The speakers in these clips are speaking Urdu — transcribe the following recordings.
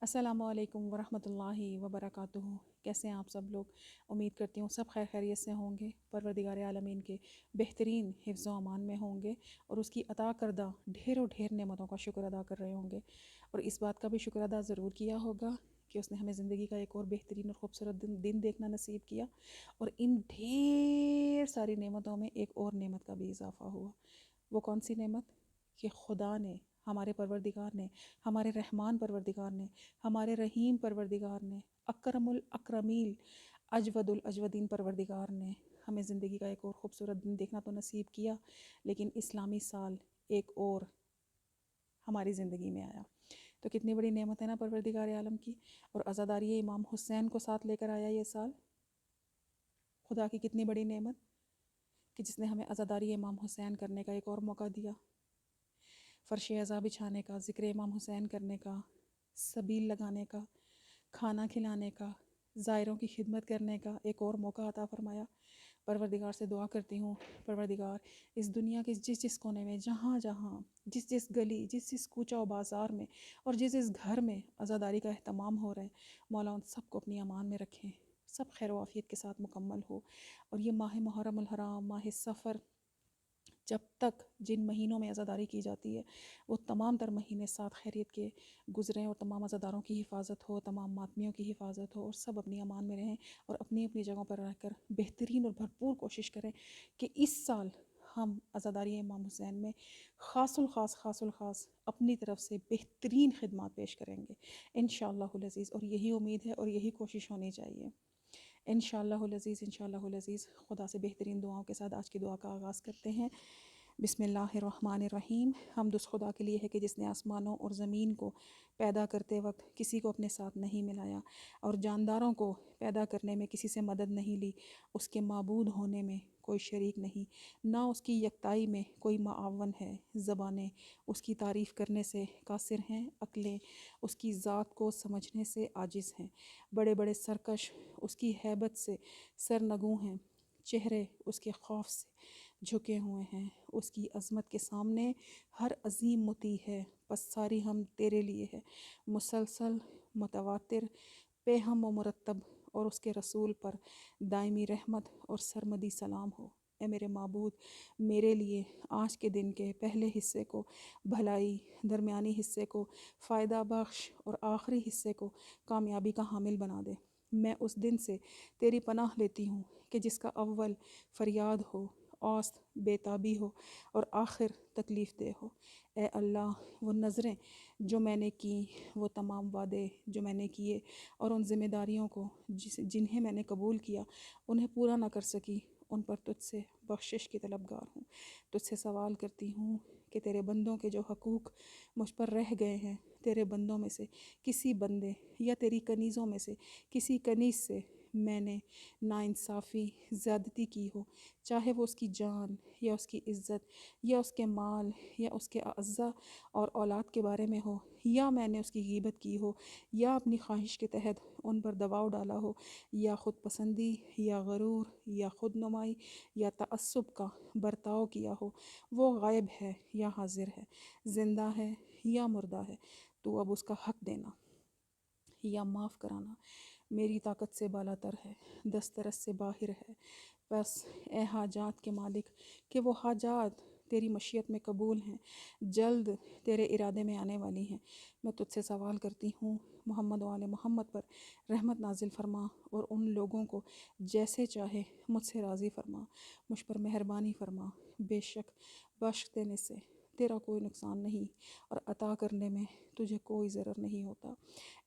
السلام علیکم ورحمۃ اللہ وبرکاتہ۔ کیسے ہیں آپ سب لوگ؟ امید کرتی ہوں سب خیر خیریت سے ہوں گے، پروردگار عالمین کے بہترین حفظ و امان میں ہوں گے اور اس کی عطا کردہ ڈھیر نعمتوں کا شکر ادا کر رہے ہوں گے، اور اس بات کا بھی شکر ادا ضرور کیا ہوگا کہ اس نے ہمیں زندگی کا ایک اور بہترین اور خوبصورت دن دیکھنا نصیب کیا، اور ان ڈھیر ساری نعمتوں میں ایک اور نعمت کا بھی اضافہ ہوا۔ وہ کون سی نعمت؟ کہ خدا نے، ہمارے پروردگار نے، ہمارے رحمان پروردگار نے، ہمارے رحیم پروردگار نے، اکرم الاکرمین اجود الاجودین پروردگار نے ہمیں زندگی کا ایک اور خوبصورت دن دیکھنا تو نصیب کیا، لیکن اسلامی سال ایک اور ہماری زندگی میں آیا۔ تو کتنی بڑی نعمت ہے نا پروردگار عالم کی، اور عزاداری امام حسین کو ساتھ لے کر آیا یہ سال۔ خدا کی کتنی بڑی نعمت کہ جس نے ہمیں عزاداری امام حسین کرنے کا ایک اور موقع دیا، فرش عزا بچھانے کا، ذکر امام حسین کرنے کا، سبیل لگانے کا، کھانا کھلانے کا، زائروں کی خدمت کرنے کا ایک اور موقع عطا فرمایا۔ پروردگار سے دعا کرتی ہوں، پروردگار اس دنیا کے جس کونے میں، جہاں جس گلی، جس کوچہ و بازار میں اور جس گھر میں عزاداری کا اہتمام ہو رہا ہے، مولا ان سب کو اپنی امان میں رکھیں، سب خیر و عافیت کے ساتھ مکمل ہو۔ اور یہ ماہ محرم الحرام، ماہ سفر، جب تک جن مہینوں میں عزاداری کی جاتی ہے وہ تمام تر مہینے ساتھ خیریت کے گزریں، اور تمام عزاداروں کی حفاظت ہو، تمام ماتمیوں کی حفاظت ہو، اور سب اپنی امان میں رہیں اور اپنی اپنی جگہوں پر رہ کر بہترین اور بھرپور کوشش کریں کہ اس سال ہم عزاداری امام حسین میں خاص الخاص اپنی طرف سے بہترین خدمات پیش کریں گے انشاءاللہ العزیز، اور یہی امید ہے اور یہی کوشش ہونی چاہیے انشاءاللہ العزیز۔ انشاءاللہ العزیز خدا سے بہترین دعاؤں کے ساتھ آج کی دعا کا آغاز کرتے ہیں۔ بسم اللہ الرحمن الرحیم۔ حمد اس خدا کے لیے ہے کہ جس نے آسمانوں اور زمین کو پیدا کرتے وقت کسی کو اپنے ساتھ نہیں ملایا، اور جانداروں کو پیدا کرنے میں کسی سے مدد نہیں لی، اس کے معبود ہونے میں کوئی شریک نہیں، نہ اس کی یکتائی میں کوئی معاون ہے۔ زبانیں اس کی تعریف کرنے سے قاصر ہیں، عقلیں اس کی ذات کو سمجھنے سے عاجز ہیں، بڑے بڑے سرکش اس کی ہیبت سے سرنگوں ہیں، چہرے اس کے خوف سے جھکے ہوئے ہیں، اس کی عظمت کے سامنے ہر عظیم مطیع ہے۔ پس ساری ہم تیرے لیے ہے، مسلسل، متواتر، پہ ہم و مرتب، اور اس کے رسول پر دائمی رحمت اور سرمدی سلام ہو۔ اے میرے معبود، میرے لیے آج کے دن کے پہلے حصے کو بھلائی، درمیانی حصے کو فائدہ بخش اور آخری حصے کو کامیابی کا حامل بنا دے۔ میں اس دن سے تیری پناہ لیتی ہوں کہ جس کا اول فریاد ہو، اوسط بے تابی ہو اور آخر تکلیف دہ ہو۔ اے اللہ، وہ نظریں جو میں نے کیں، وہ تمام وعدے جو میں نے کیے، اور ان ذمہ داریوں کو جنہیں میں نے قبول کیا انہیں پورا نہ کر سکی، ان پر تجھ سے بخشش کی طلبگار ہوں۔ تجھ سے سوال کرتی ہوں کہ تیرے بندوں کے جو حقوق مجھ پر رہ گئے ہیں، تیرے بندوں میں سے کسی بندے یا تیری کنیزوں میں سے کسی کنیز سے میں نے ناانصافی، زیادتی کی ہو، چاہے وہ اس کی جان یا اس کی عزت یا اس کے مال یا اس کے اعضاء اور اولاد کے بارے میں ہو، یا میں نے اس کی غیبت کی ہو، یا اپنی خواہش کے تحت ان پر دباؤ ڈالا ہو، یا خود پسندی یا غرور یا خود نمائی یا تعصب کا برتاؤ کیا ہو، وہ غائب ہے یا حاضر ہے، زندہ ہے یا مردہ ہے، تو اب اس کا حق دینا یا معاف کرانا میری طاقت سے بالا تر ہے، دسترس سے باہر ہے۔ بس اے حاجات کے مالک، کہ وہ حاجات تیری مشیت میں قبول ہیں، جلد تیرے ارادے میں آنے والی ہیں، میں تجھ سے سوال کرتی ہوں، محمد و آل محمد پر رحمت نازل فرما، اور ان لوگوں کو جیسے چاہے مجھ سے راضی فرما، مجھ پر مہربانی فرما۔ بے شک بخش دینے سے تیرا کوئی نقصان نہیں، اور عطا کرنے میں تجھے کوئی ضرر نہیں ہوتا۔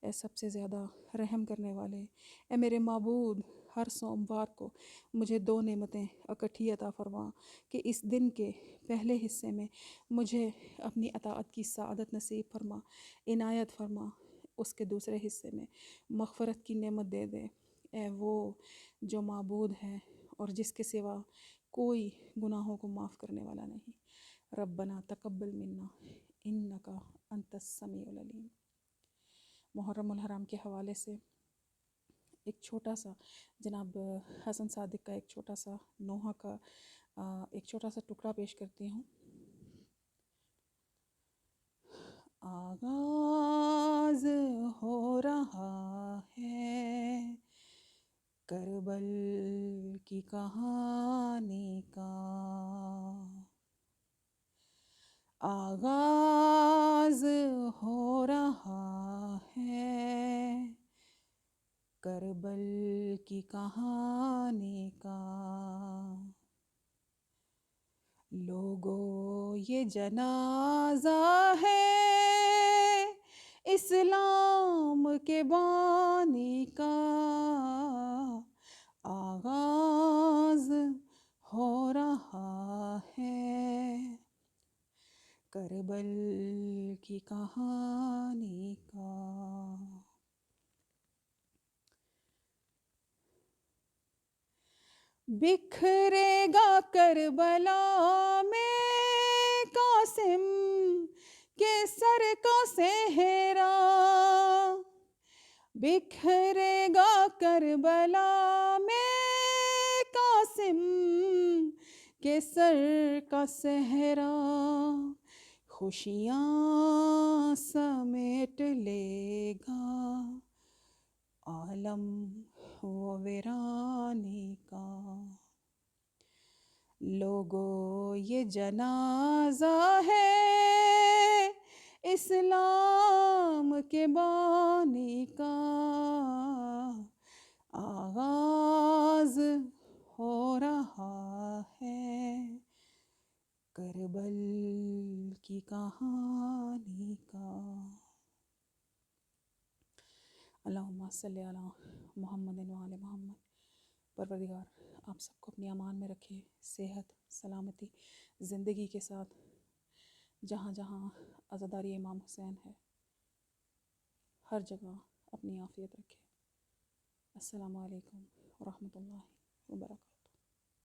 اے سب سے زیادہ رحم کرنے والے، اے میرے معبود، ہر سوموار کو مجھے دو نعمتیں اکٹھی عطا فرما، کہ اس دن کے پہلے حصے میں مجھے اپنی اطاعت کی سعادت نصیب فرما، عنایت فرما، اس کے دوسرے حصے میں مغفرت کی نعمت دے دے۔ اے وہ جو معبود ہے اور جس کے سوا کوئی گناہوں کو معاف کرنے والا نہیں۔ ربنا تقبل منا انک انت السمیع العلیم۔ محرم الحرام کے حوالے سے ایک چھوٹا سا جناب حسن صادق کا ایک چھوٹا سا نوحہ کا ایک چھوٹا سا ٹکڑا پیش کرتی ہوں۔ آغاز ہو کربل کی کہانی کا آغاز ہو رہا ہے، کربل کی کہانی کا۔ لوگو یہ جنازہ ہے اسلام کے بانی کا، آغاز ہو رہا ہے کربل کی کہانی کا۔ بکھرے گا کربلا میں قاسم کے سر کا صحرا، بکھرے گا کربلا میں قاسم کے سر کا صحرا، خوشیاں سمیٹ لے گا عالم و ویرانی کا۔ لوگو یہ جنازہ ہے اسلام کے بانی کا، آغاز ہو رہا ہے کربل کی کہانی کا۔ اللہم صلی علی محمد و آل محمد۔ پروردگار آپ سب کو اپنی امان میں رکھے، صحت، سلامتی، زندگی کے ساتھ جہاں جہاں عزاداری امام حسین ہے ہر جگہ اپنی عافیت رکھے۔ السلام علیکم ورحمۃ اللہ وبرکاتہ۔